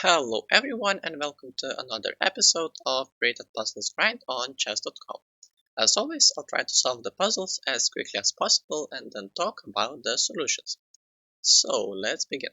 Hello everyone and welcome to another episode of Created Puzzles Grind on chess.com. As always, I'll try to solve the puzzles as quickly as possible and then talk about the solutions. So let's begin.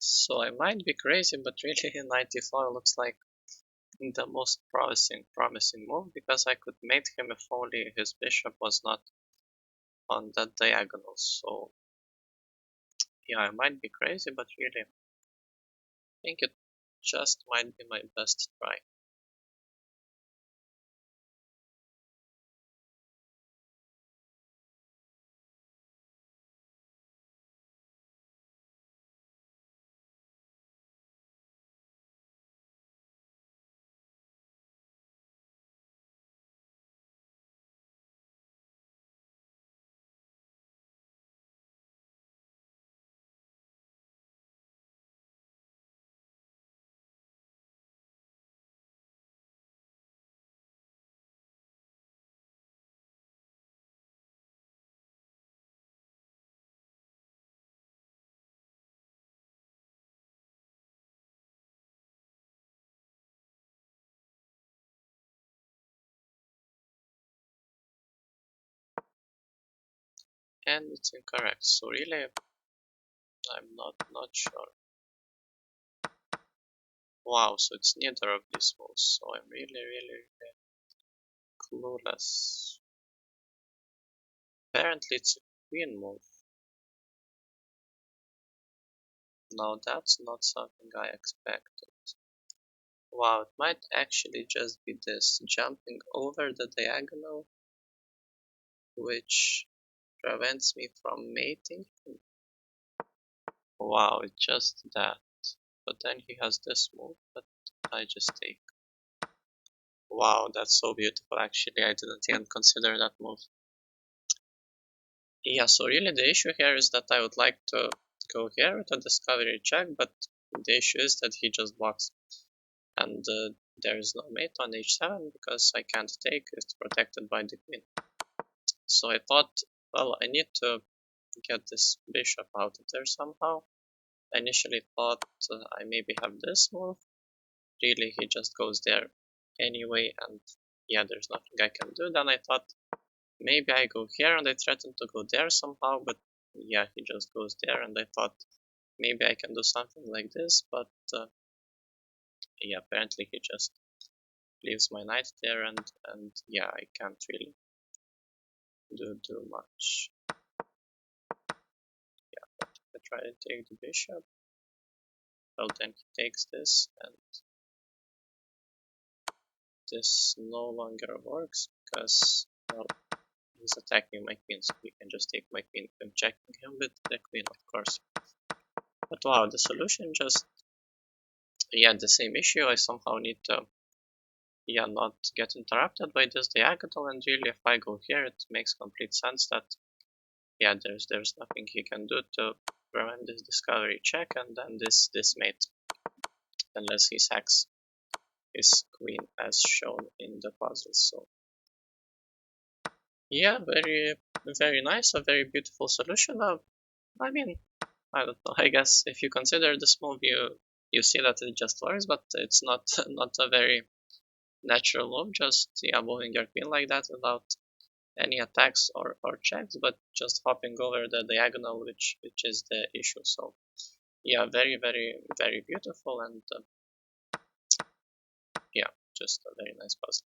So I might be crazy, but really knight d4 looks like the most promising move because I could mate him if only his bishop was not on that diagonal. So yeah, I might be crazy, but really I think it just might be my best try. And it's incorrect. So really I'm not sure. Wow, so it's neither of these moves, so I'm really clueless. Apparently it's a queen move. Now that's not something I expected. Wow, it might actually just be this jumping over the diagonal, which prevents me from mating. Wow, it's just that. But then he has this move, but I just take. Wow, that's so beautiful actually. I didn't even consider that move. Yeah, so really the issue here is that I would like to go here with a discovery check, but the issue is that he just blocks. And there is no mate on h7 because I can't take, it's protected by the queen. So I thought, well, I need to get this bishop out of there somehow. I initially thought I maybe have this move. Really, he just goes there anyway, and yeah, there's nothing I can do. Then I thought maybe I go here, and I threatened to go there somehow, but yeah, he just goes there, and I thought maybe I can do something like this, but yeah, apparently he just leaves my knight there, and yeah, I can't really do much. I try to take the bishop, well then he takes this, and this no longer works because, well, he's attacking my queen, so he can just take my queen. I'm checking him with the queen, of course. But wow, the solution just, yeah, the same issue. I somehow need to, yeah, not get interrupted by this diagonal, and really if I go here, it makes complete sense that, yeah, there's nothing he can do to prevent this discovery check, and then this mate, unless he sacks his queen as shown in the puzzle. So yeah, very nice, a very beautiful solution. I mean, I don't know. I guess if you consider this move, you see that it just works, but it's not not a very natural move. Just yeah, moving your queen like that without any attacks or checks, but just hopping over the diagonal, which is the issue. So yeah, very beautiful, and yeah, just a very nice puzzle.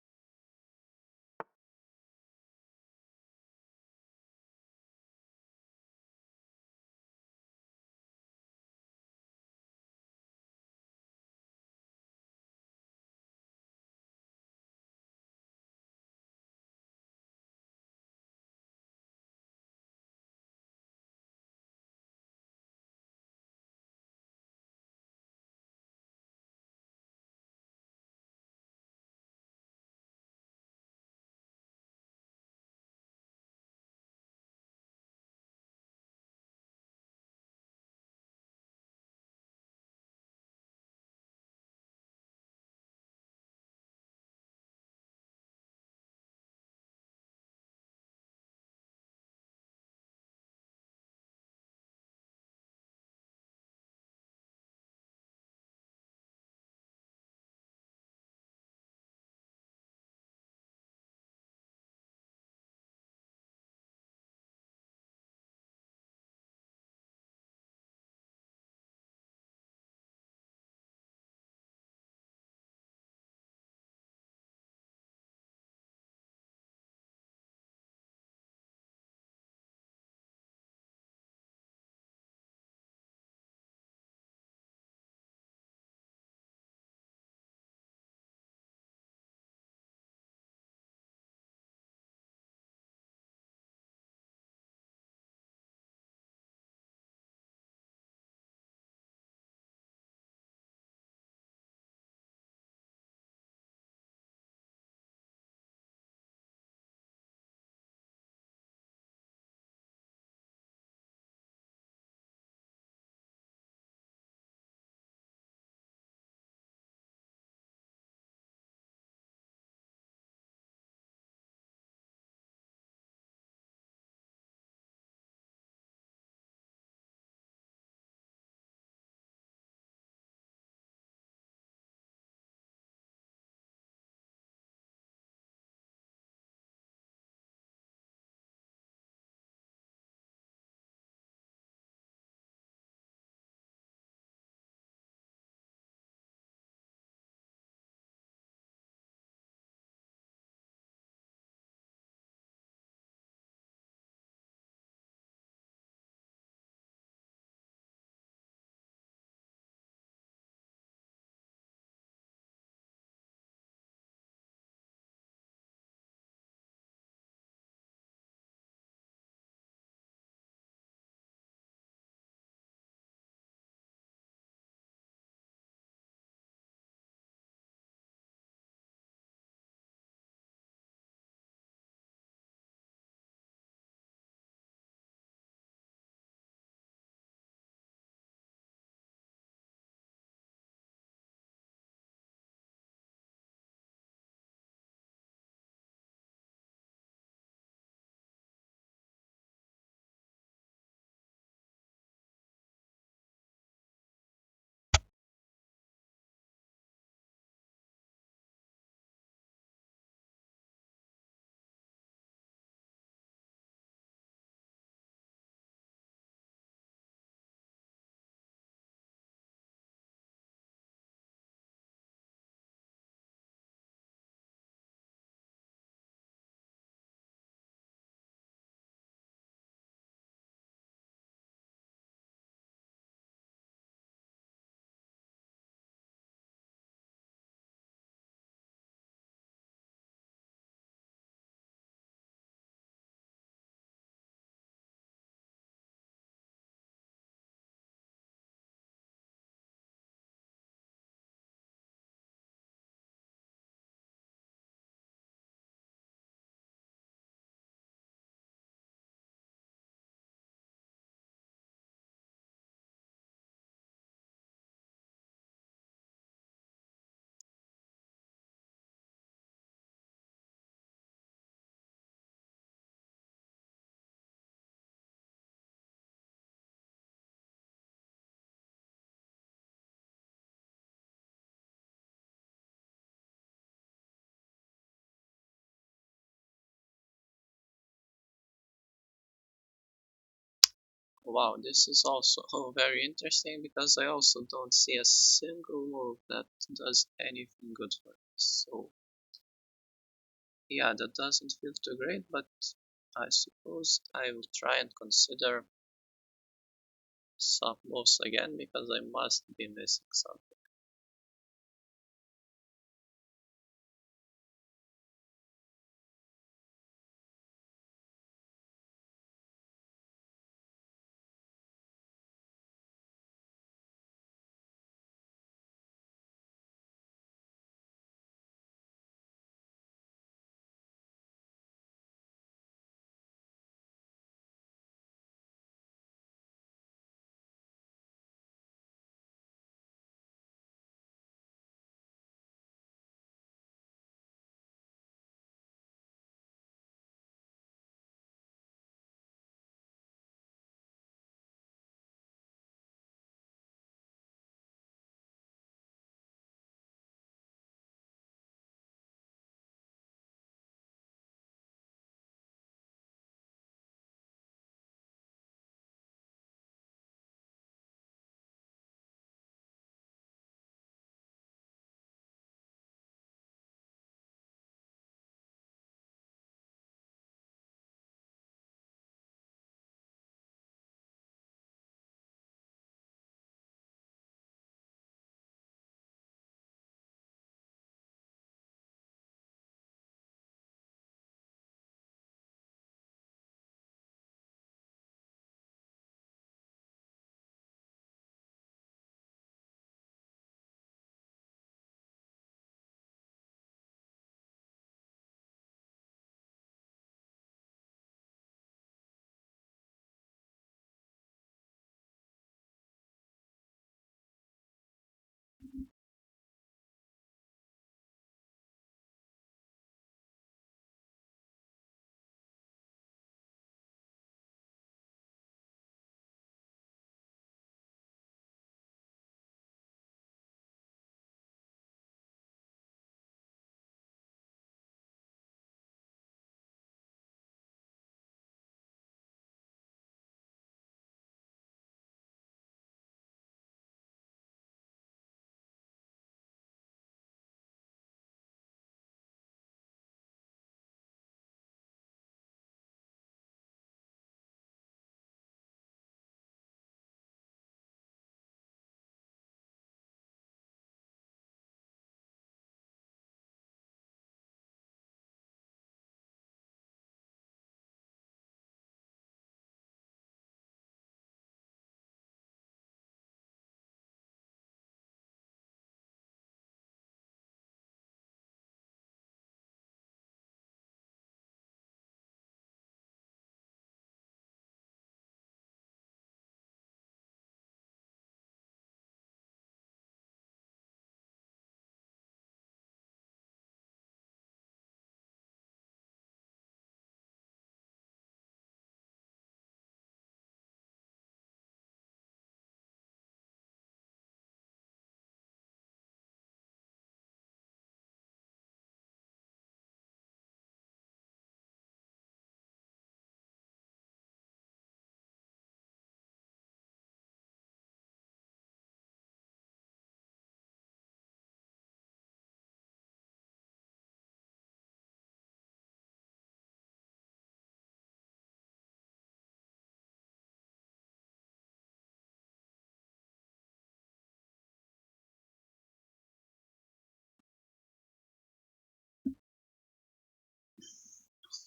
Wow, this is also very interesting because I also don't see a single move that does anything good for us. So yeah, that doesn't feel too great, but I suppose I will try and consider some moves again because I must be missing something.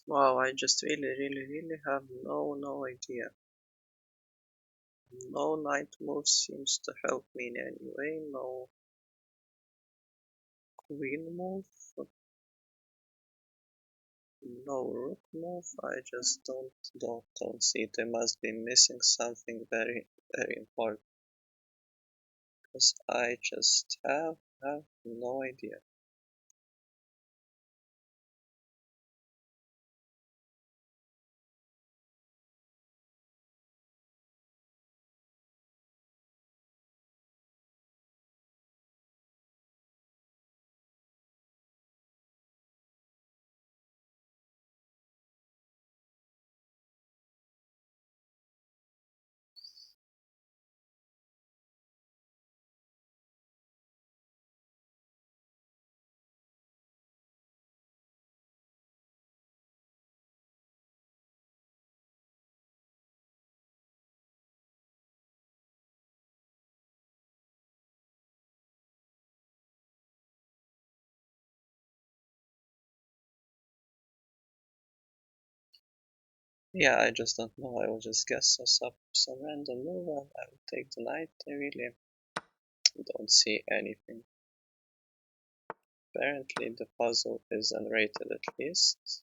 Wow, I just really have no idea. No knight move seems to help me in any way. No queen move. No rook move. I just don't see it. I must be missing something very important because I just have no idea. Yeah, I just don't know. I will just guess some random move and I will take the knight. I really don't see anything. Apparently the puzzle is unrated at least.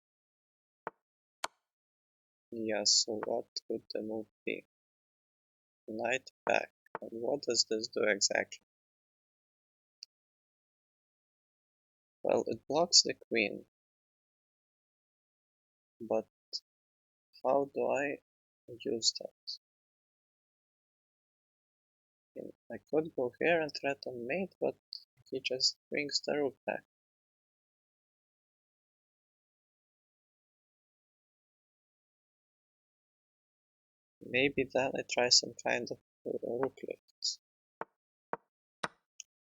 Yeah, so what would the move be? Knight back. And what does this do exactly? Well, it blocks the queen, but how do I use that? I could go here and threaten mate, but he just brings the rook back. Maybe then I try some kind of rook lift.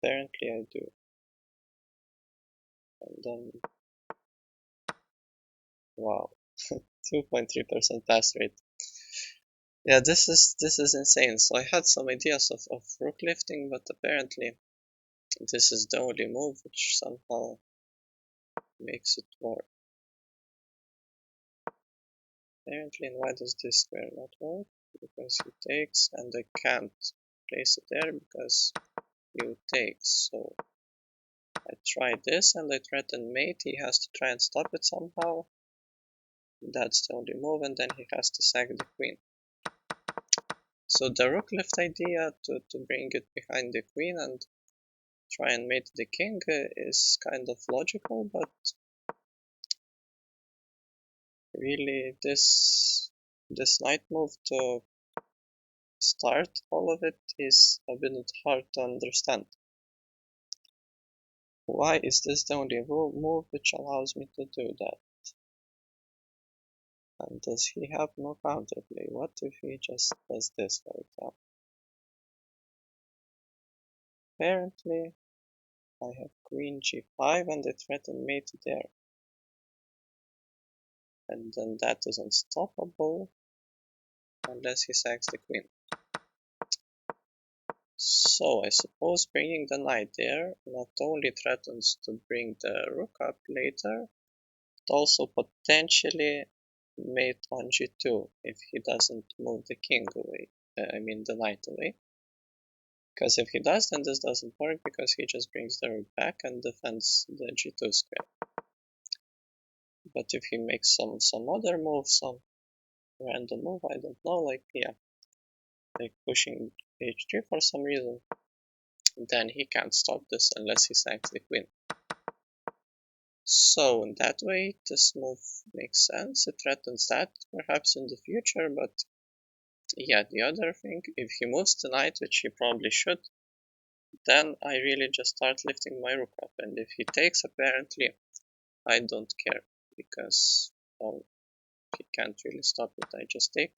Apparently I do. And then, wow, 2.3% pass rate. Yeah, this is insane. So I had some ideas of rook lifting, but apparently this is the only move which somehow makes it work. Apparently, and why does this square not work? Because he takes and I can't place it there because you takes. So I try this and I threaten mate. He has to try and stop it somehow. That's the only move, and then he has to sack the queen. So the rook left idea to bring it behind the queen and try and mate the king is kind of logical, but really this knight move to start all of it is a bit hard to understand. Why is this the only move which allows me to do that? And does he have no counterplay? What if he just does this, for example? Apparently, I have queen g5 and I threaten mate there. And then that is unstoppable unless he sacks the queen. So I suppose bringing the knight there not only threatens to bring the rook up later, but also potentially mate on g2 if he doesn't move the king away. I mean the knight away. Because if he does, then this doesn't work because he just brings the rook back and defends the g2 square. But if he makes some other move, some random move, I don't know, like pushing h3 for some reason, then he can't stop this unless he sacks the queen. So in that way, this move makes sense. It threatens that perhaps in the future, but yeah, the other thing, if he moves the knight, which he probably should, then I really just start lifting my rook up. And if he takes, apparently, I don't care because well, he can't really stop it. I just take.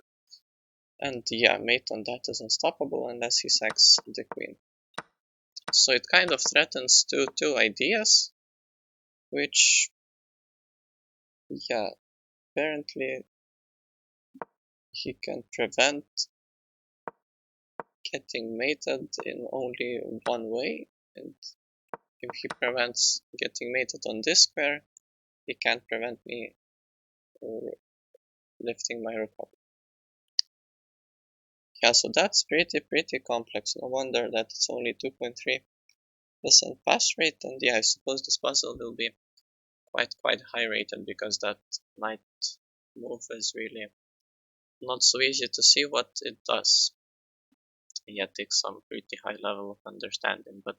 And yeah, mate on that is unstoppable unless he sacks the queen. So it kind of threatens two ideas, which yeah, apparently he can prevent getting mated in only one way. And if he prevents getting mated on this square, he can't prevent me lifting my rook up. Yeah, so that's pretty complex. No wonder that it's only 2.3% pass rate. And yeah, I suppose this puzzle will be quite high rated because that knight move is really not so easy to see what it does. Yeah, it takes some pretty high level of understanding. But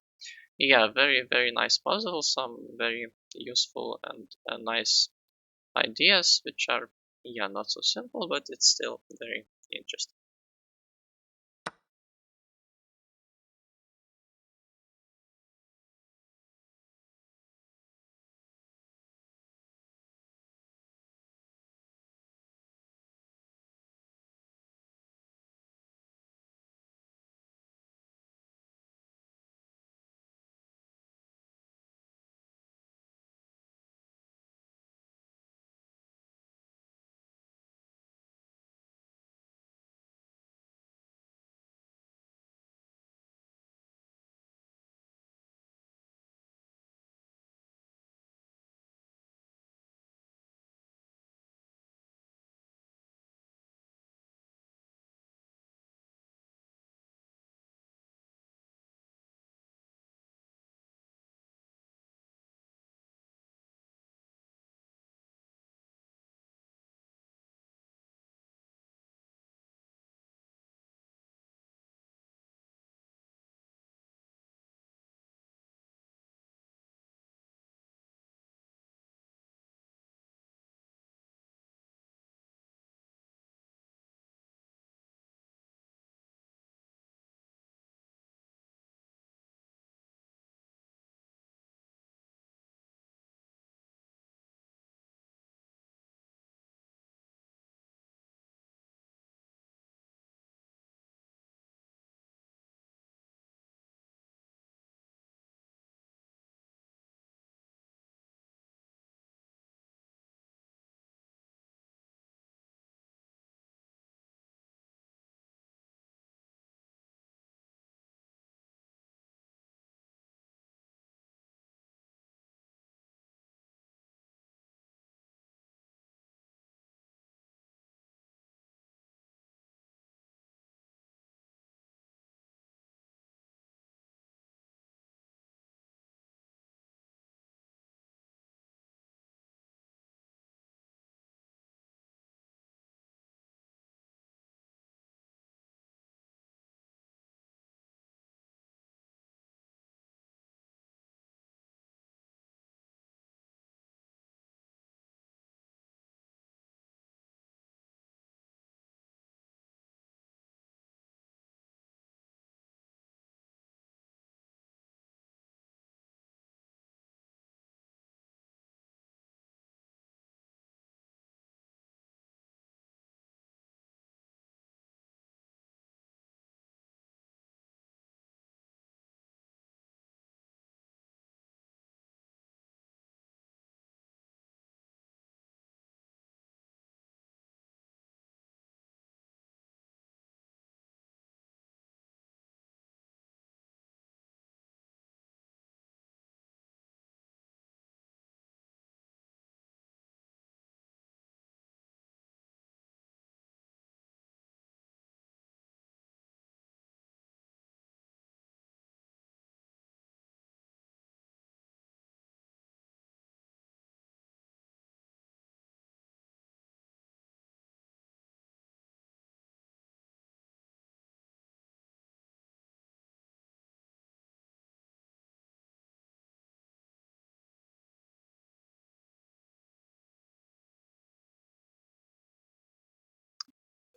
yeah, very nice puzzle, some very useful and nice ideas, which are yeah not so simple, but it's still very interesting.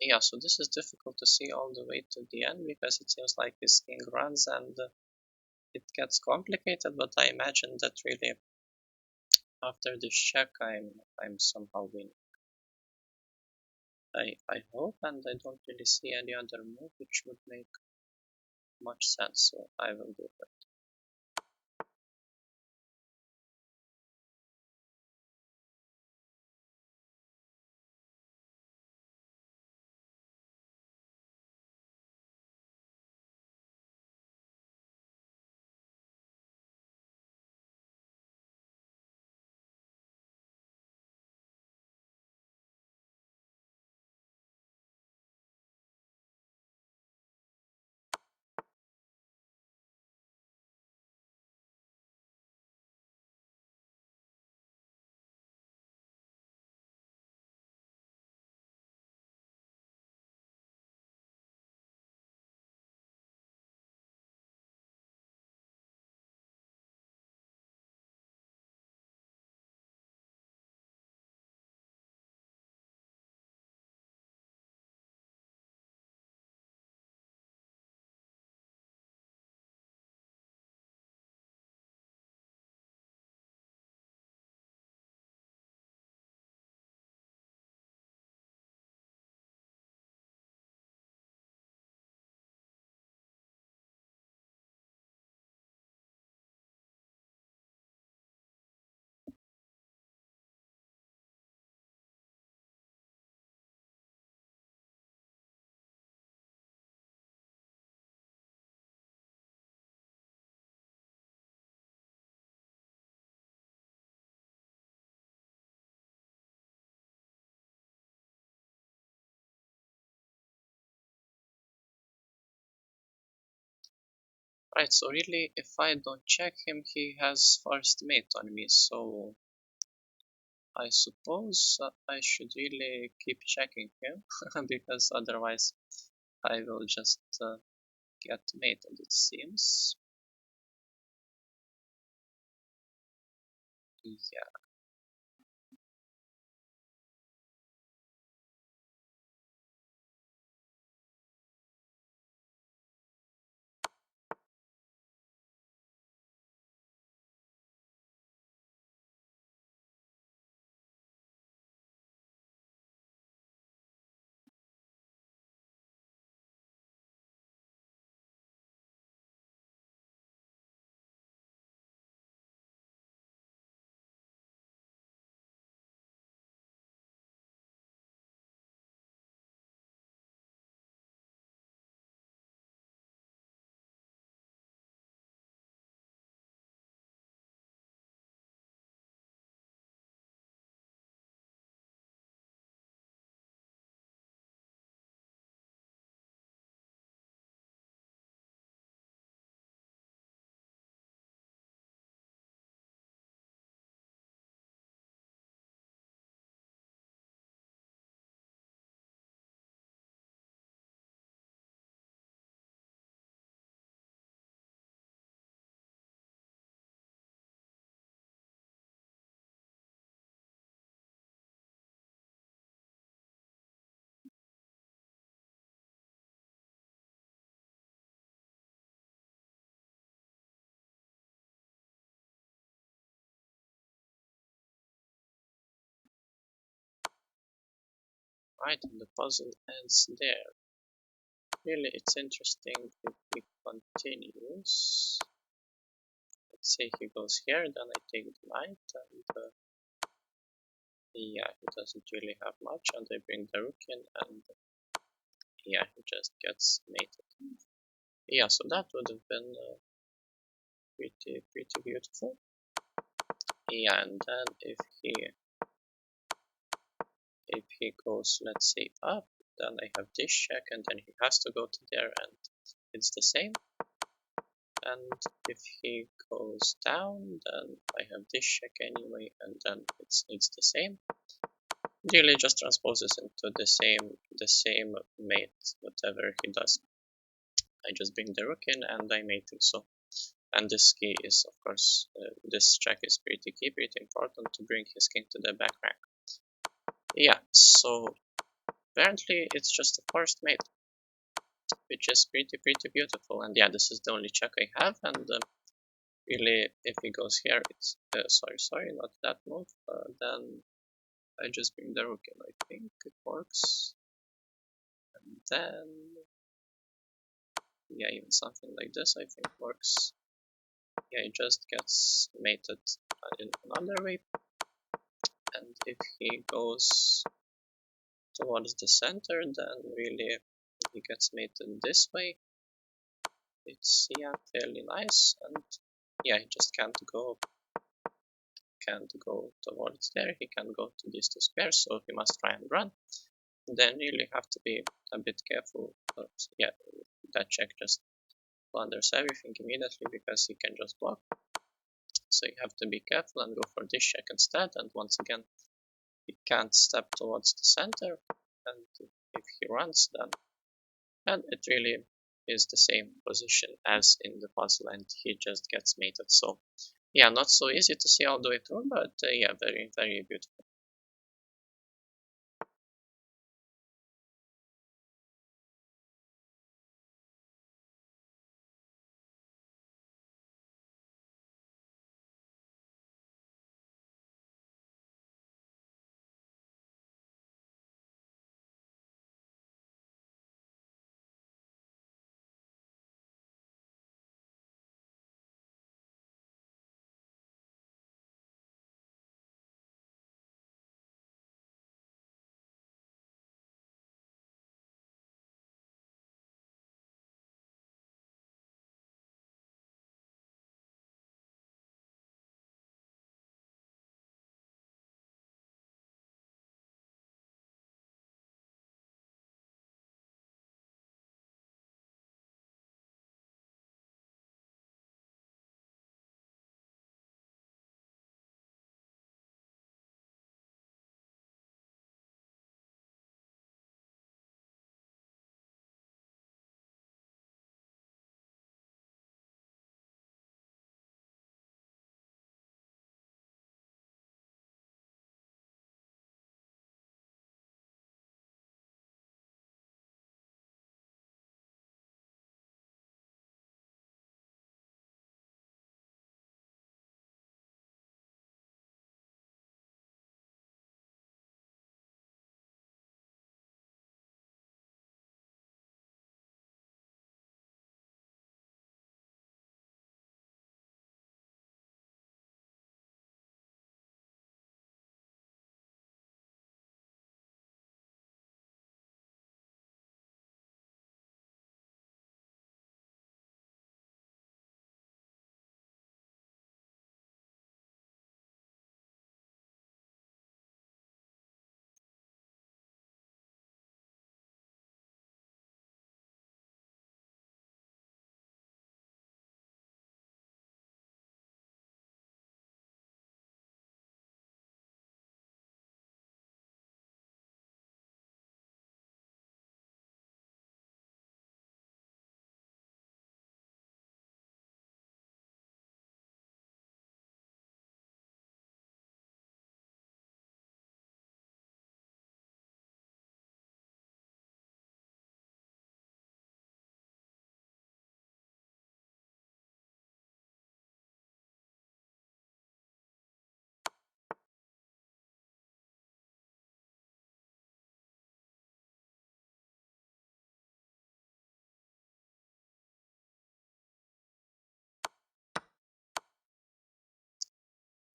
Yeah, so this is difficult to see all the way to the end because it seems like this king runs and it gets complicated, but I imagine that really after this check I'm somehow winning. I hope, and I don't really see any other move which would make much sense, so I will do that. Right, so really if I don't check him he has first mate on me, so I suppose I should really keep checking him because otherwise I will just get mated, it seems. Yeah, right, and the puzzle ends there. Really, it's interesting if he continues. Let's say he goes here, then I take the knight, and yeah, he doesn't really have much, and I bring the rook in, and yeah, he just gets mated. Yeah, so that would have been pretty beautiful. Yeah, and then if he goes, let's say up, then I have this check, and then he has to go to there, and it's the same. And if he goes down, then I have this check anyway, and then it's the same. Really just transposes into the same mate, whatever he does. I just bring the rook in and I mate him. So, and this key is of course this check is pretty key, pretty important to bring his king to the back rank. Yeah, so apparently it's just a forced mate, which is pretty beautiful. And yeah, this is the only check I have, and really, if he goes here, it's sorry, not that move. Then I just bring the rook in. I think it works. And then yeah, even something like this I think works. Yeah, he just gets mated in another way. And if he goes towards the center, then really he gets mated this way. It's yeah, fairly nice, and yeah, he just can't go towards there. He can go to these two squares, so he must try and run. Then really have to be a bit careful. But yeah, that check just blunders everything immediately because he can just block. So you have to be careful and go for this check instead. And once again, he can't step towards the center. And if he runs, then it really is the same position as in the puzzle, and he just gets mated. So yeah, not so easy to see all the way through, but yeah, very beautiful.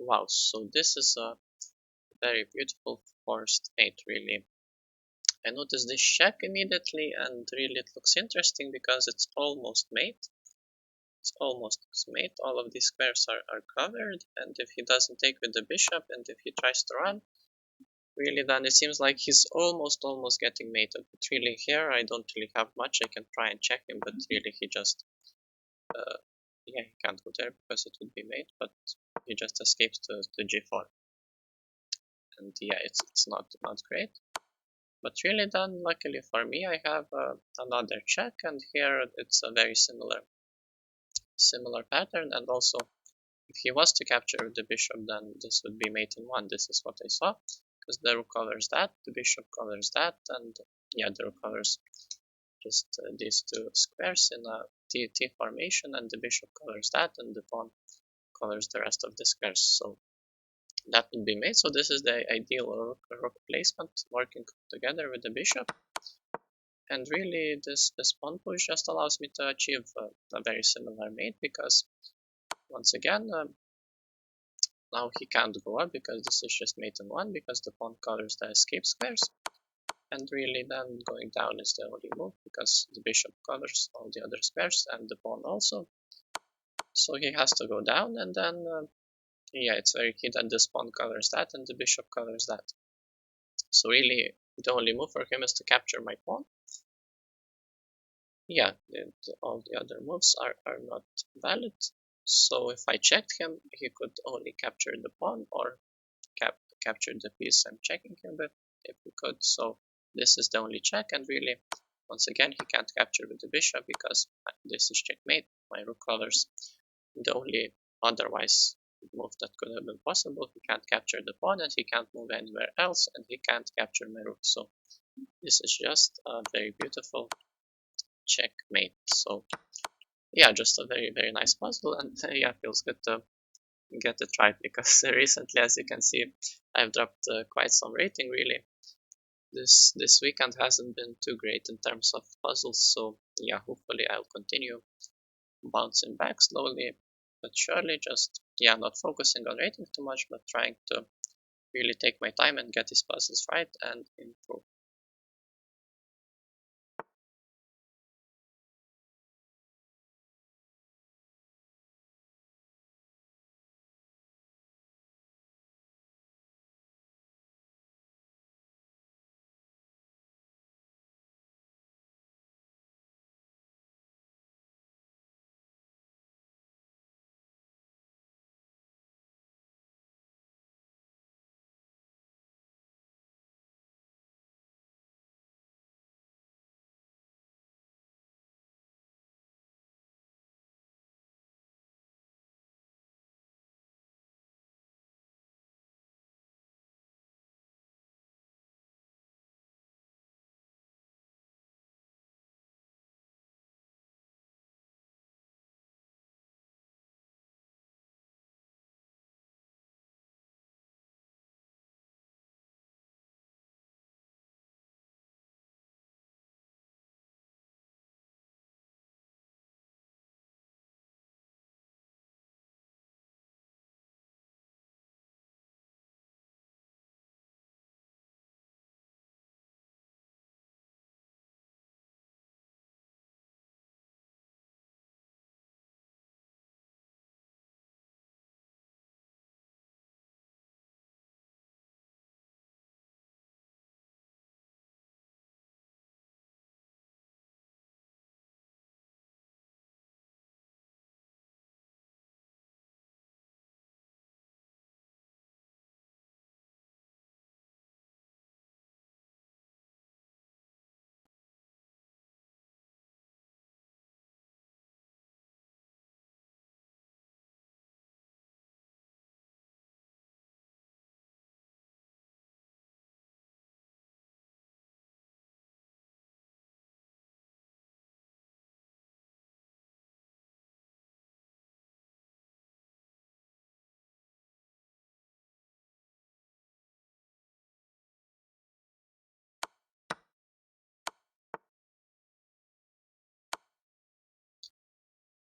Wow, so this is a very beautiful forced mate, really. I noticed this check immediately, and really it looks interesting because it's almost mate. It's almost mate. All of these squares are covered, and if he doesn't take with the bishop, and if he tries to run, really then it seems like he's almost getting mated. But really here I don't really have much. I can try and check him, but really he just uh, yeah, he can't go there because it would be mate, but he just escapes to g4. And yeah, it's not great. But really then, luckily for me, I have another check, and here it's a very similar pattern. And also, if he was to capture the bishop, then this would be mate in one. This is what I saw. because the rook covers that, the bishop covers that, and yeah, the rook covers just these two squares in a T formation, and the bishop covers that, and the pawn covers the rest of the squares. So that would be made. So this is the ideal rook placement, working together with the bishop. And really, this pawn push just allows me to achieve a very similar mate, because once again, now he can't go up because this is just mate in one, because the pawn covers the escape squares. And really then going down is the only move, because the bishop covers all the other squares and the pawn also. So he has to go down, and then yeah, it's very key that this pawn covers that and the bishop covers that. So really, the only move for him is to capture my pawn. Yeah, all the other moves are not valid. So if I checked him, he could only capture the pawn or capture the piece I'm checking him with, if he could. So this is the only check, and really, once again, he can't capture with the bishop because this is checkmate. My rook covers the only otherwise move that could have been possible. He can't capture the pawn, and he can't move anywhere else, and he can't capture my rook. So this is just a very beautiful checkmate. So yeah, just a very nice puzzle, and yeah, feels good to get it right, because recently, as you can see, I've dropped quite some rating. Really, this weekend hasn't been too great in terms of puzzles. So yeah, hopefully I'll continue bouncing back slowly but surely, just yeah, not focusing on rating too much, but trying to really take my time and get these puzzles right and improve.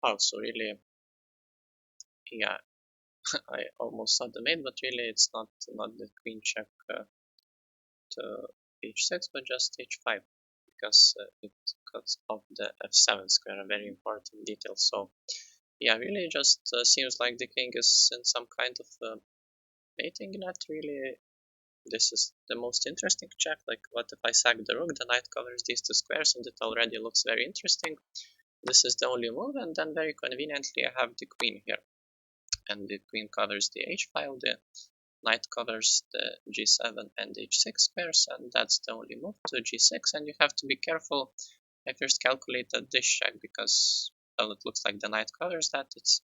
Also, really, yeah, I almost saw the mate, but really it's not the queen check to h6, but just h5, because it cuts off the f7 square, a very important detail. So yeah, really just seems like the king is in some kind of mating net. Really, this is the most interesting check. Like, what if I sack the rook, the knight covers these two squares, and it already looks very interesting. This is the only move, and then very conveniently I have the queen here, and the queen covers the h file, the knight covers the g7 and h6 squares, and that's the only move to g6. And you have to be careful. I first calculated this check because, well, it looks like the knight covers that. It's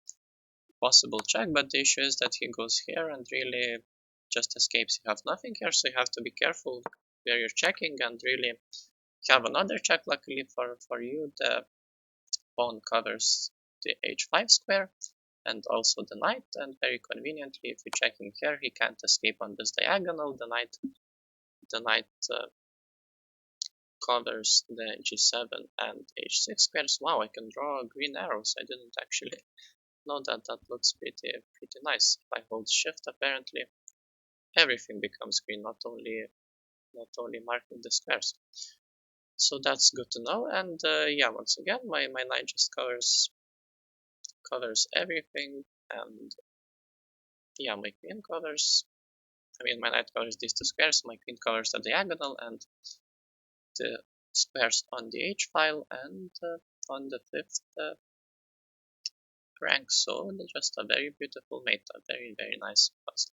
a possible check, but the issue is that he goes here, and really just escapes. You have nothing here, so you have to be careful where you're checking and really have another check. Luckily for you, the pawn covers the h5 square and also the knight, and very conveniently, if you're checking here, he can't escape on this diagonal. The knight covers the g7 and h6 squares. Wow, I can draw green arrows. I didn't actually know that. That looks pretty nice. If I hold shift, apparently everything becomes green, not only marking the squares. So that's good to know. And yeah, once again, my knight just covers everything, and yeah, my queen covers. I mean, my knight covers these two squares. My queen covers the diagonal and the squares on the h file and on the fifth rank. So just a very beautiful mate, a very nice puzzle.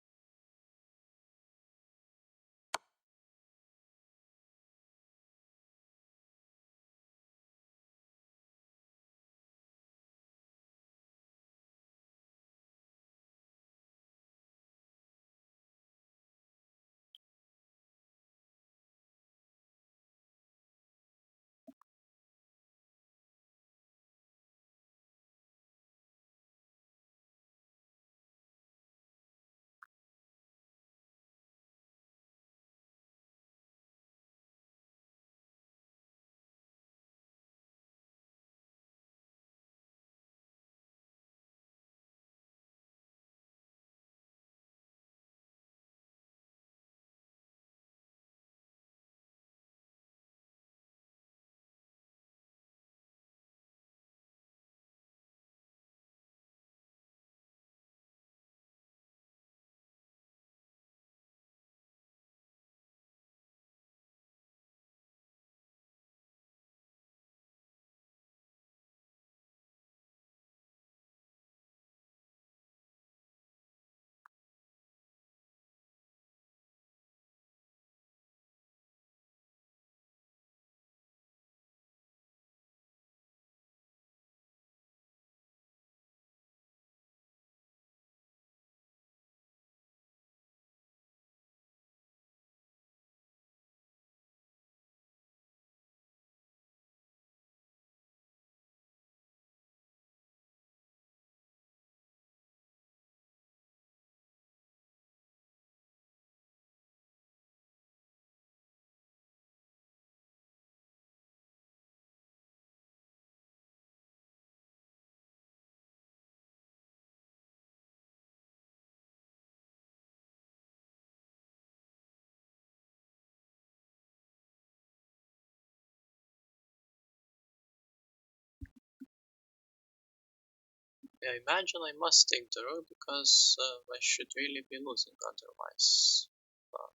I imagine I must take the rook because I should really be losing otherwise. But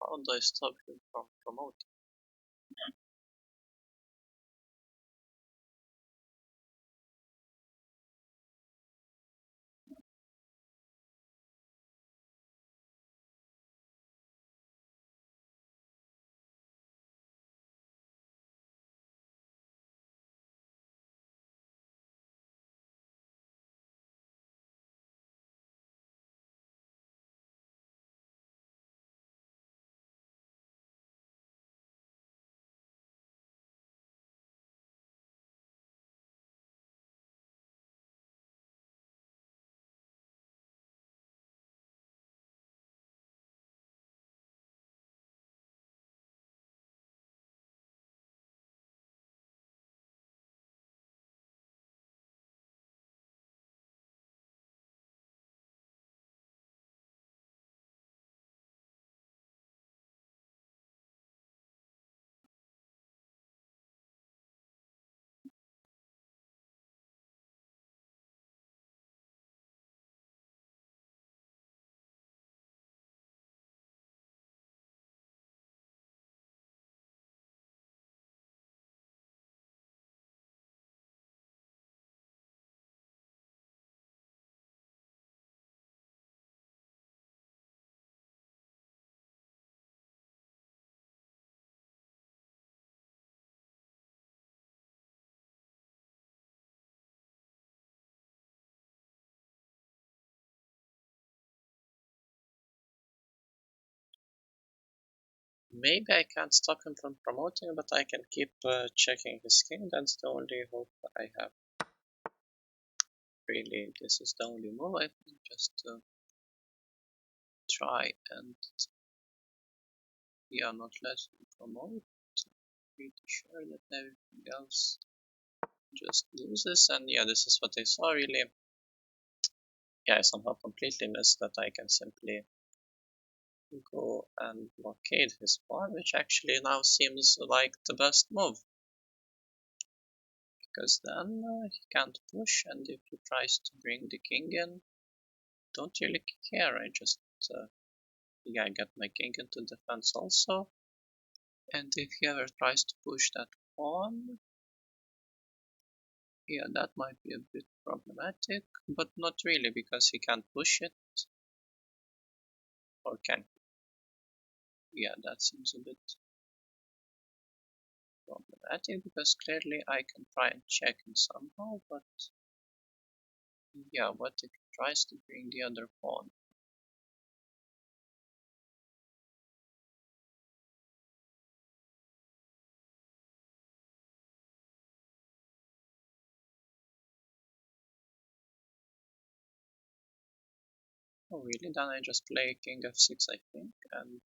how do I stop him from promoting? Maybe I can't stop him from promoting, but I can keep checking his king. That's the only hope I have. Really, this is the only move I can just try and yeah, not let him promote. Pretty sure that everything else just loses, and yeah, this is what I saw really. Yeah, I somehow completely missed that I can simply go and blockade his pawn, which actually now seems like the best move. Because then he can't push, and if he tries to bring the king in, don't really care. I just yeah, get my king into defense also. And if he ever tries to push that pawn, yeah, that might be a bit problematic, but not really because he can't push it, or can he? Yeah, that seems a bit problematic because clearly I can try and check him somehow, but yeah, what if he tries to bring the other pawn? Oh really? Then I just play king f6 I think, and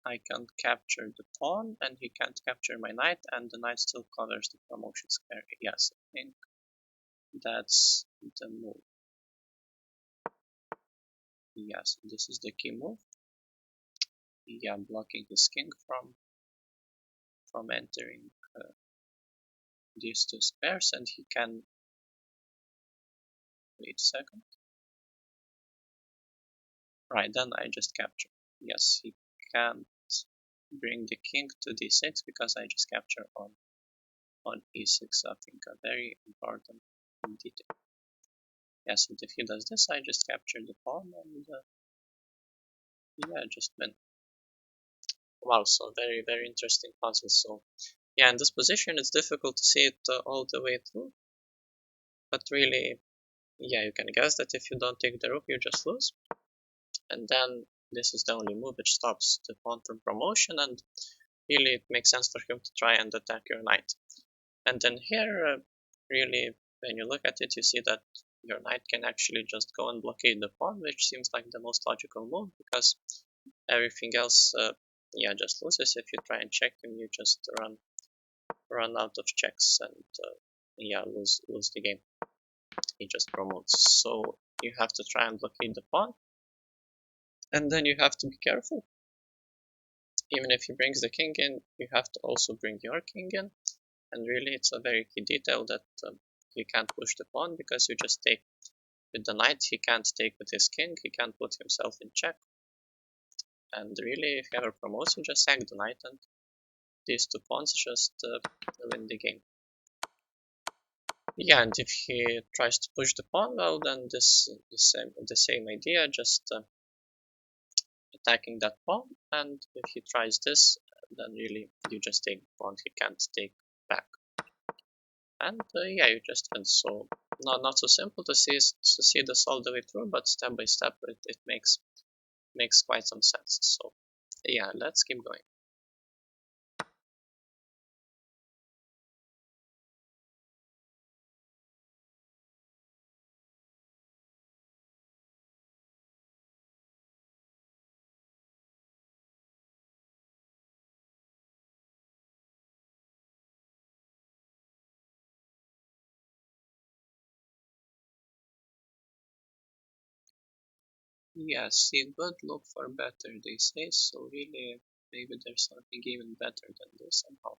I can capture the pawn and he can't capture my knight, and the knight still covers the promotion square. Yes, I think that's the move. Yes, this is the key move. Yeah, blocking his king from entering these two squares, and he can wait a second. Right, then I just capture. Yes, he can't bring the king to d6 because I just capture on e6. I think a very important detail. Yes, and if he does this, I just capture the pawn and yeah, just win. Wow, so very very interesting puzzle. So yeah, in this position, it's difficult to see it all the way through, but really, yeah, you can guess that if you don't take the rook, you just lose. And then this is the only move which stops the pawn from promotion, and really it makes sense for him to try and attack your knight. And then here, really, when you look at it, you see that your knight can actually just go and blockade the pawn, which seems like the most logical move because everything else, yeah, just loses. If you try and check him, you just run out of checks and yeah, lose the game. He just promotes. So you have to try and blockade the pawn, and then you have to be careful. Even if he brings the king in, you have to also bring your king in. And really, it's a very key detail that he can't push the pawn because you just take with the knight. He can't take with his king. He can't put himself in check. And really, if he ever promotes, you just sack the knight, and these two pawns just win the game. Yeah, and if he tries to push the pawn, well, then the same idea, just attacking that pawn. And if he tries this, then really you just take the pawn. He can't take back. And yeah, you just win. So not so simple to see this all the way through, but step by step it makes quite some sense. So yeah, let's keep going. Yeah, see good, look for better, they say. So really, maybe there's something even better than this somehow.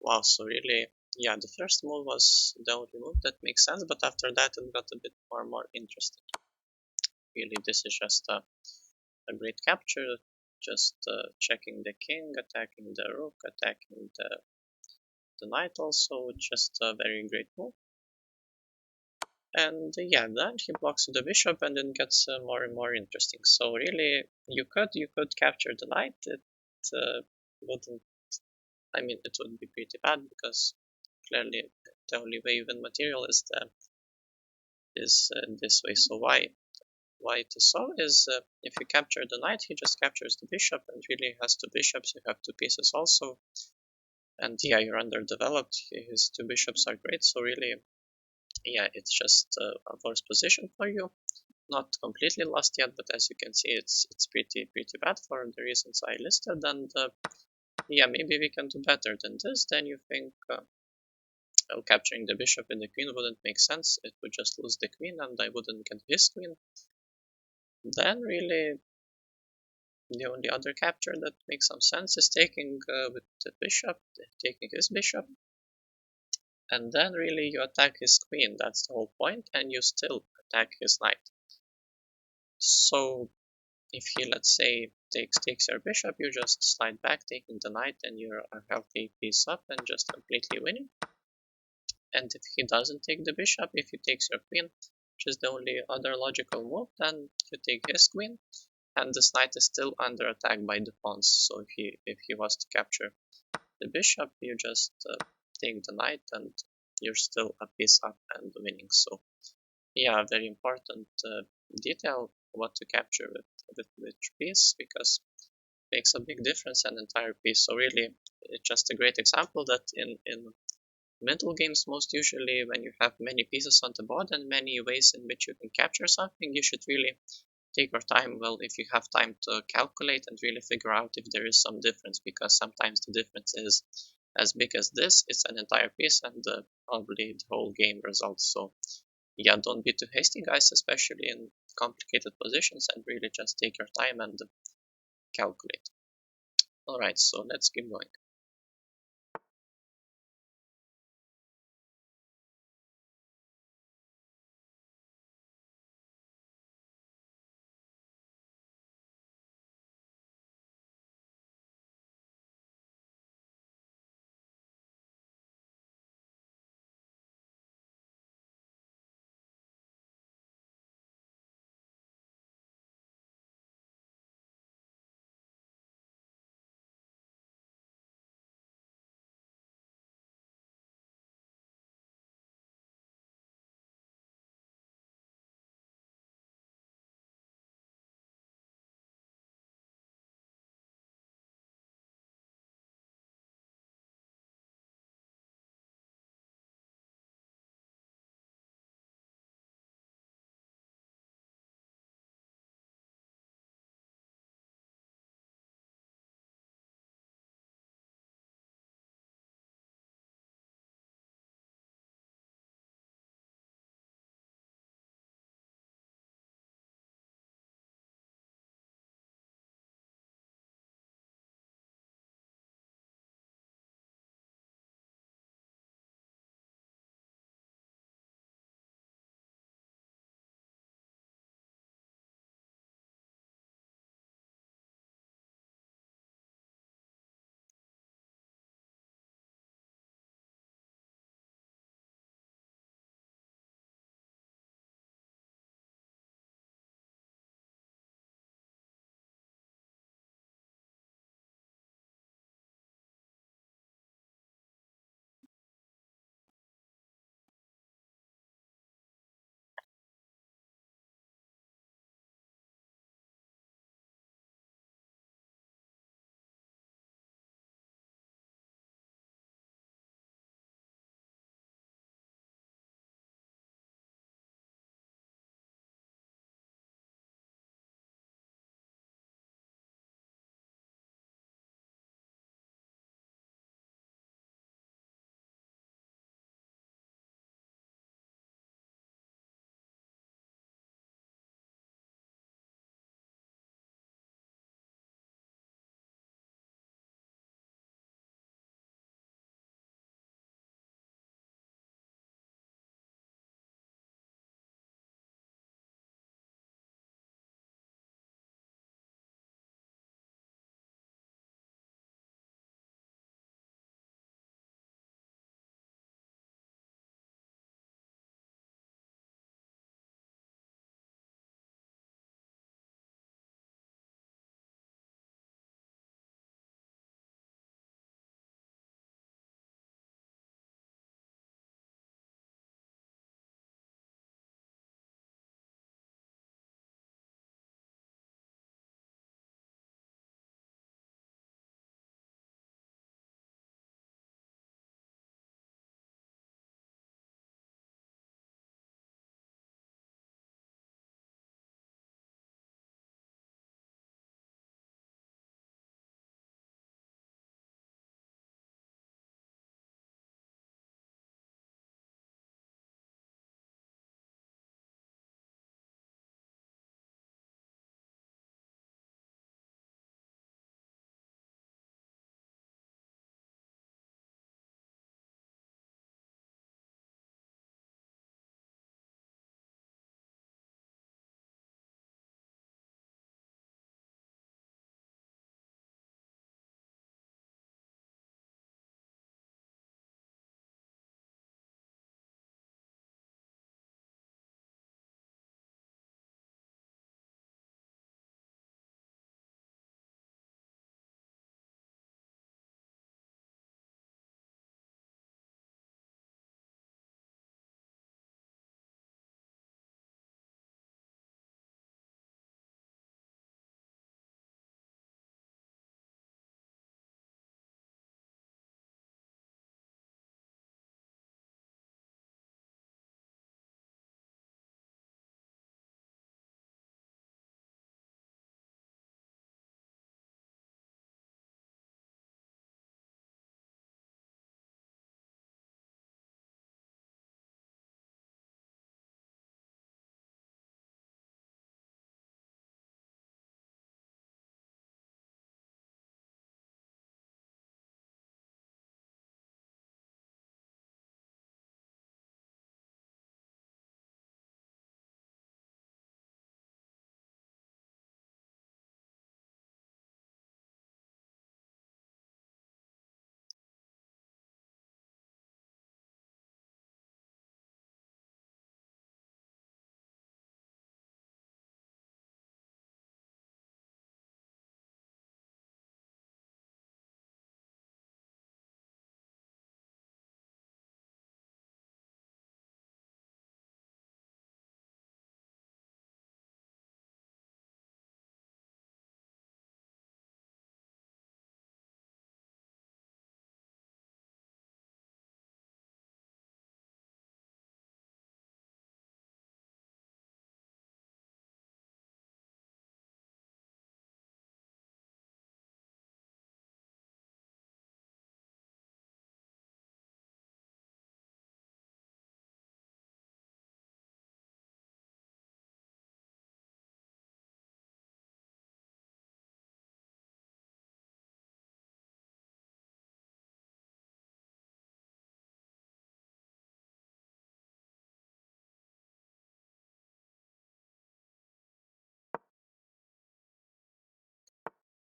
Wow, so really, yeah, the first move was the only move that makes sense, but after that it got a bit more interesting. Really, this is just a great capture, just checking the king, attacking the rook, attacking the knight also, just a very great move. And yeah, then he blocks the bishop and it gets more and more interesting. So really, you could capture the knight. It wouldn't, I mean, it would be pretty bad because clearly the only way you win material is this way. So why to solve is if you capture the knight, he just captures the bishop and really has two bishops. You have two pieces also, and yeah, you're underdeveloped. His two bishops are great, so really, yeah, it's just a worse position for you. Not completely lost yet, but as you can see, it's pretty bad for the reasons I listed. And yeah, maybe we can do better than this. Then you think, well, capturing the bishop and the queen wouldn't make sense. It would just lose the queen, and I wouldn't get his queen. Then really, the only other capture that makes some sense is taking with the bishop, taking his bishop, and then really you attack his queen. That's the whole point, and you still attack his knight. So if he, let's say, takes your bishop, you just slide back, taking the knight, and you're a healthy piece up and just completely winning. And if he doesn't take the bishop, if he takes your queen, which is the only other logical move, then you take his queen, and this knight is still under attack by the pawns. So if he was to capture the bishop, you just take the knight, and you're still a piece up and winning. So yeah, very important detail what to capture with which piece, because it makes a big difference an entire piece. So really, it's just a great example that in mental games, most usually when you have many pieces on the board and many ways in which you can capture something, you should really take your time. Well, if you have time to calculate and really figure out if there is some difference, because sometimes the difference is as big as this, it's an entire piece and probably the whole game results. So yeah, don't be too hasty, guys, especially in complicated positions, and really just take your time and calculate. Alright, so let's keep going.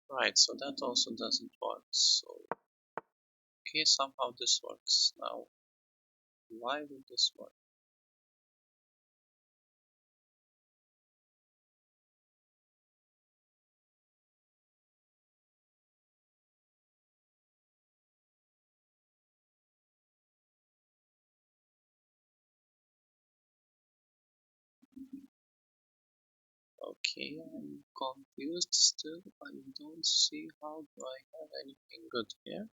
Right, so that also doesn't work. So, okay, somehow this works. Now, why would this work? Okay, I'm confused still. I don't see how do I have anything good here.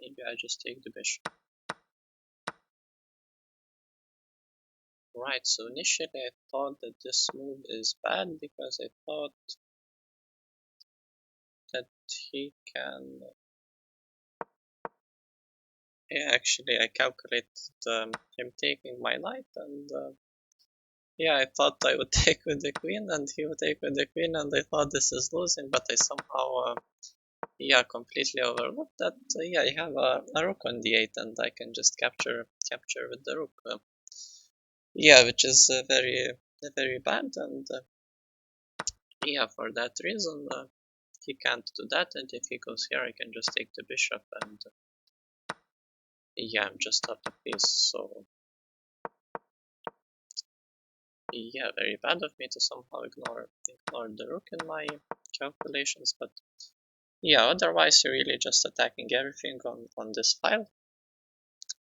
Maybe I just take the bishop. Right, so initially I thought that this move is bad because I thought that he can. Yeah, actually, I calculated him taking my knight, and yeah, I thought I would take with the queen, and he would take with the queen, and I thought this is losing, but I somehow, yeah, completely overlooked that. Yeah, I have a rook on d8, and I can just capture with the rook. Yeah, which is very bad, and yeah, for that reason, he can't do that, and if he goes here, I can just take the bishop, and yeah, I'm just up a piece, so yeah, very bad of me to somehow ignore the rook in my calculations, but yeah, otherwise you're really just attacking everything on this file,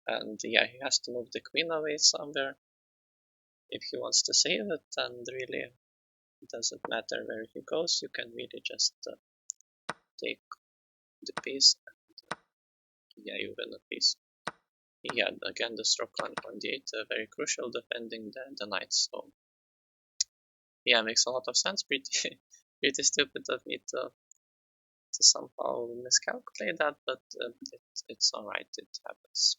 and yeah, he has to move the queen away somewhere if he wants to save it, and really it doesn't matter where he goes, you can really just take the piece, and yeah, you win a piece. Yeah, again, the stroke on d8, very crucial defending the knight, so yeah, makes a lot of sense, pretty pretty stupid of me to somehow miscalculate that, but it's alright, it happens.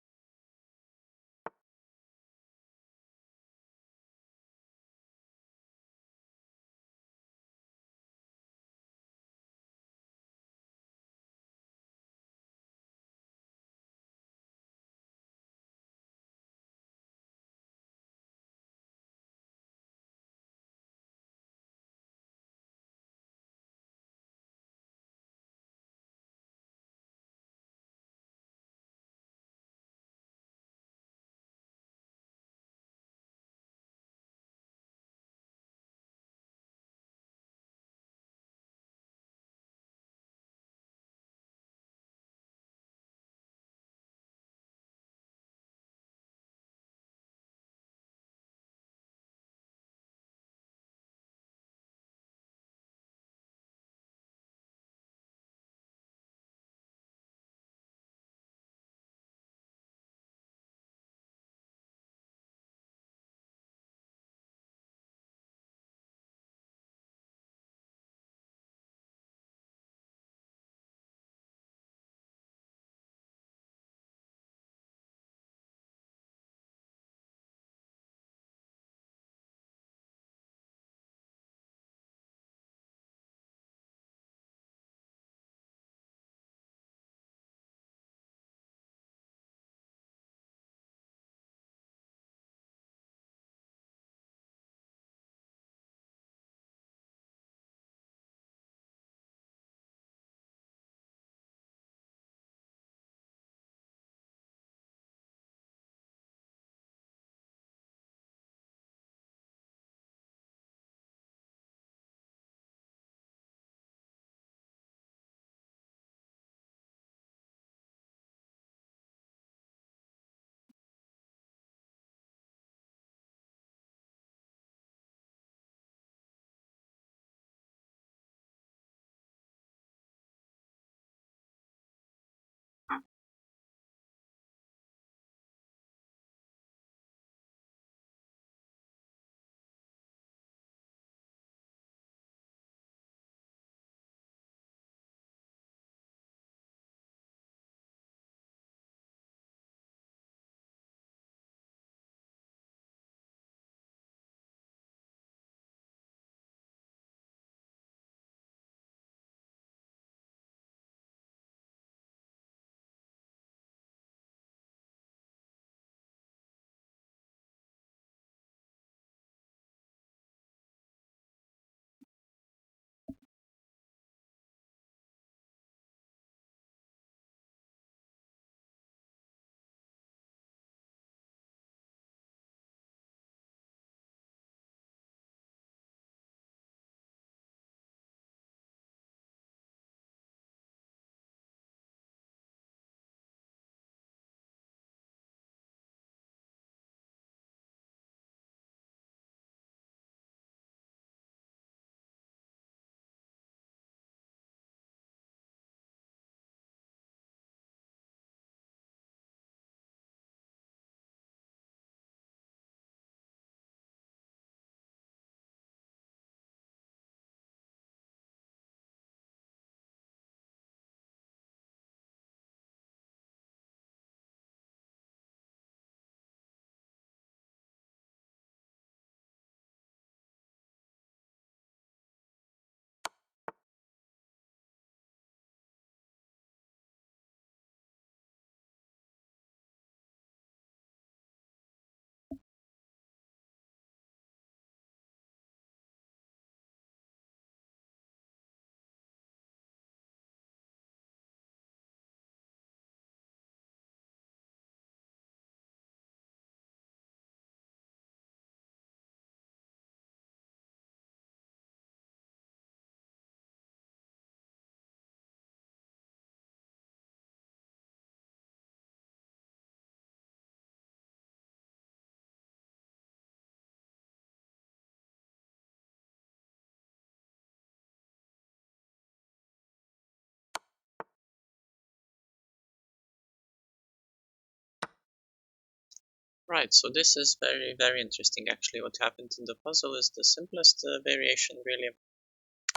Right, so this is very, very interesting actually. What happened in the puzzle is the simplest variation really.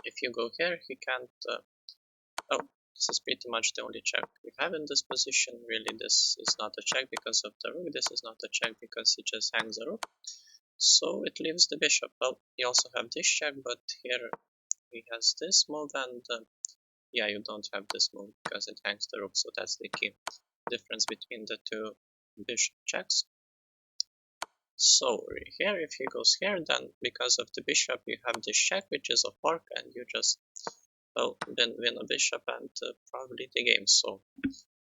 If you go here, he can't. Oh, this is pretty much the only check we have in this position. Really, this is not a check because of the rook. This is not a check because he just hangs the rook. So it leaves the bishop. Well, you also have this check, but here he has this move, and yeah, you don't have this move because it hangs the rook. So that's the key difference between the two bishop checks. So here, if he goes here, then because of the bishop, you have this check, which is a fork, and you just, well, then win a bishop and probably the game. So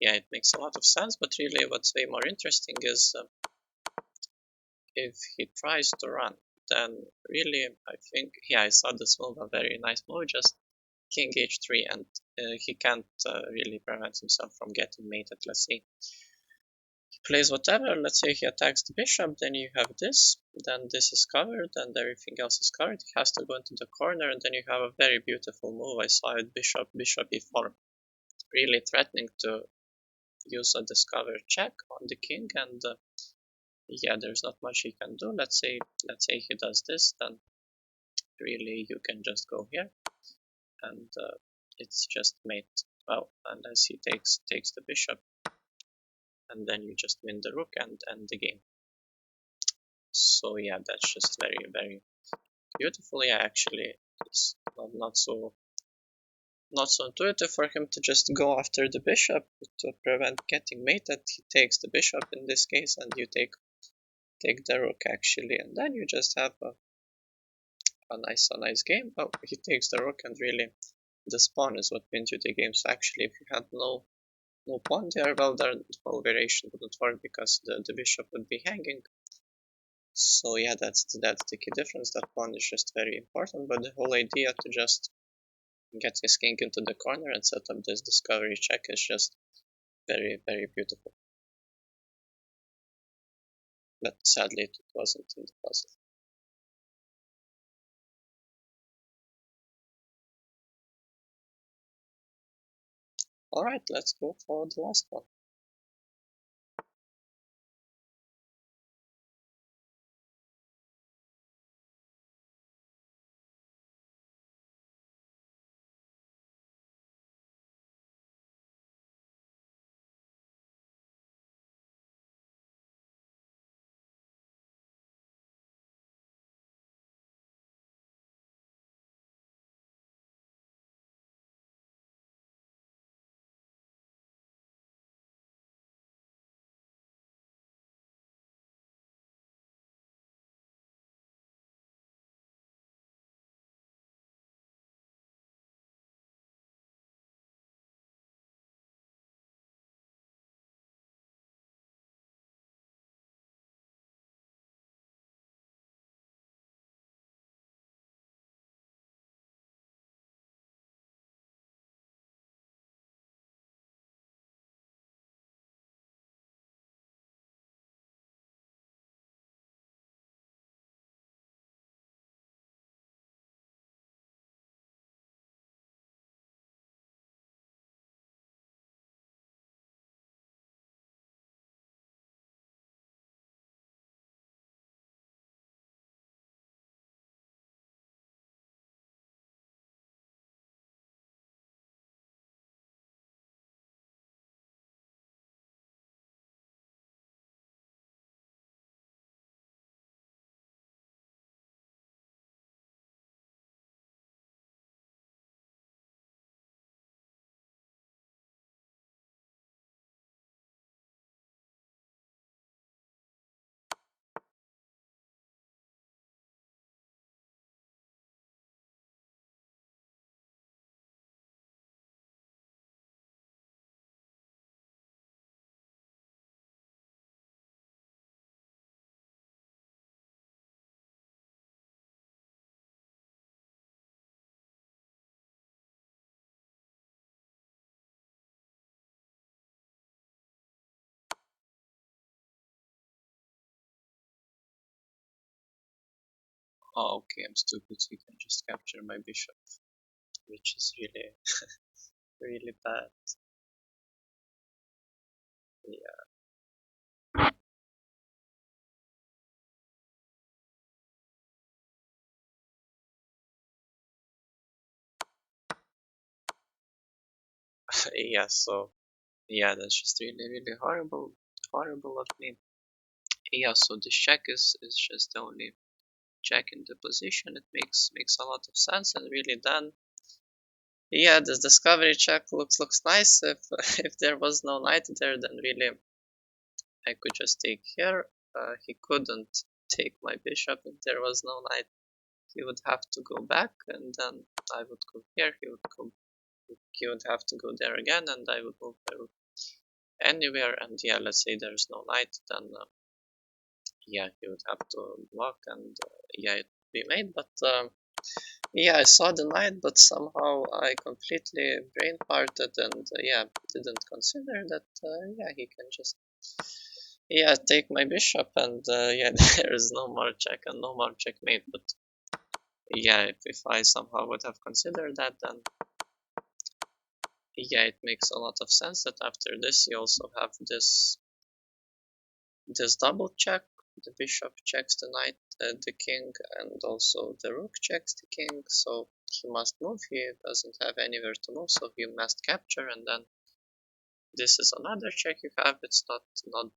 yeah, it makes a lot of sense. But really, what's way more interesting is if he tries to run, then really, I think, yeah, I saw this move, a very nice move, just king h3, and he can't really prevent himself from getting mated. Let's see. Plays whatever, let's say he attacks the bishop, then you have this, then this is covered, and everything else is covered. He has to go into the corner, and then you have a very beautiful move. I saw it, bishop e4, really threatening to use a discover check on the king, and yeah, there's not much he can do. Let's say he does this, then really you can just go here, and it's just mate. Well, unless he takes the bishop, and then you just win the rook and end the game. So yeah, that's just very, very beautiful. Yeah, actually, it's not so intuitive for him to just go after the bishop to prevent getting mated. He takes the bishop in this case, and you take the rook actually, and then you just have a nice game. Oh, he takes the rook, and really the pawn is what wins you the game. So actually, if you had no pawn there, well, the whole variation wouldn't work because the bishop would be hanging. So yeah, that's the key difference. That pawn is just very important, but the whole idea to just get his king into the corner and set up this discovery check is just very, very beautiful. But sadly, it wasn't in the puzzle. Alright, let's go for the last one. Oh, okay, I'm stupid, so you can just capture my bishop, which is really, really bad. Yeah. Yeah, so yeah, that's just really, really horrible of me. Yeah, so this check is just the only check in the position. It makes a lot of sense, and really then, yeah, this discovery check looks nice. If if there was no knight there, then really I could just take here. He couldn't take my bishop if there was no knight. He would have to go back, and then I would go here. He would have to go there again, and I would move my rook anywhere. And yeah, let's say there's no knight, then yeah, he would have to block, and yeah, it would be made. But yeah, I saw the knight, but somehow I completely brain parted, and yeah, didn't consider that. Yeah, he can just yeah take my bishop, and yeah, there is no more check and no more checkmate. But yeah, if I somehow would have considered that, then yeah, it makes a lot of sense that after this you also have this double check. The bishop checks the knight, the king, and also the rook checks the king. So he must move. He doesn't have anywhere to move, so he must capture. And then this is another check you have. It's not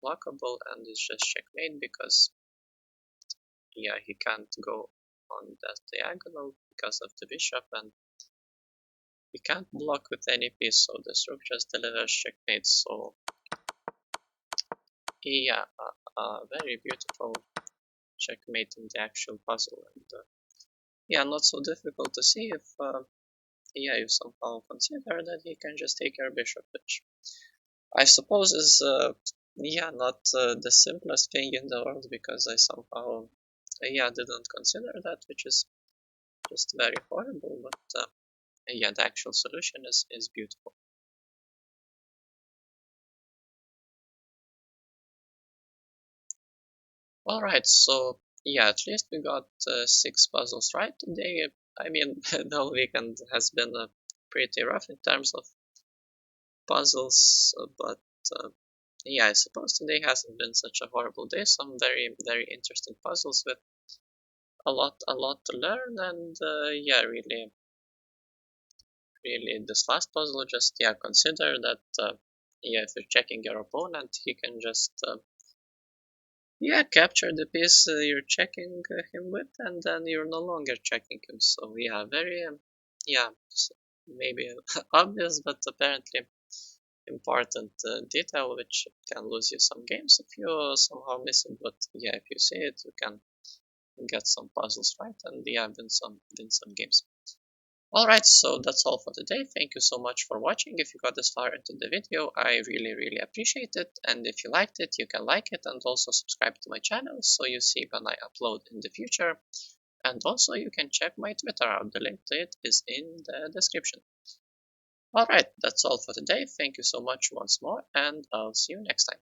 blockable, and it's just checkmate because yeah, he can't go on that diagonal because of the bishop, and he can't block with any piece. So this rook just delivers checkmate. So yeah, very beautiful checkmate in the actual puzzle, and yeah, not so difficult to see if yeah, you somehow consider that he can just take your bishop, which I suppose is yeah, not the simplest thing in the world, because I somehow yeah, didn't consider that, which is just very horrible. But yeah, the actual solution is beautiful. All right, so yeah, at least we got 6 puzzles right today. I mean, the whole weekend has been pretty rough in terms of puzzles, but yeah, I suppose today hasn't been such a horrible day. Some very interesting puzzles with a lot to learn, and yeah, really, this last puzzle, just yeah, consider that yeah, if you're checking your opponent, he can just yeah, capture the piece you're checking him with, and then you're no longer checking him. So yeah, very yeah, maybe obvious, but apparently important detail, which can lose you some games if you somehow miss it. But yeah, if you see it, you can get some puzzles right, and yeah, win some games. Alright, so that's all for today. Thank you so much for watching. If you got this far into the video, I really appreciate it. And if you liked it, you can like it and also subscribe to my channel so you see when I upload in the future. And also you can check my Twitter out. The link to it is in the description. Alright, that's all for today. Thank you so much once more, and I'll see you next time.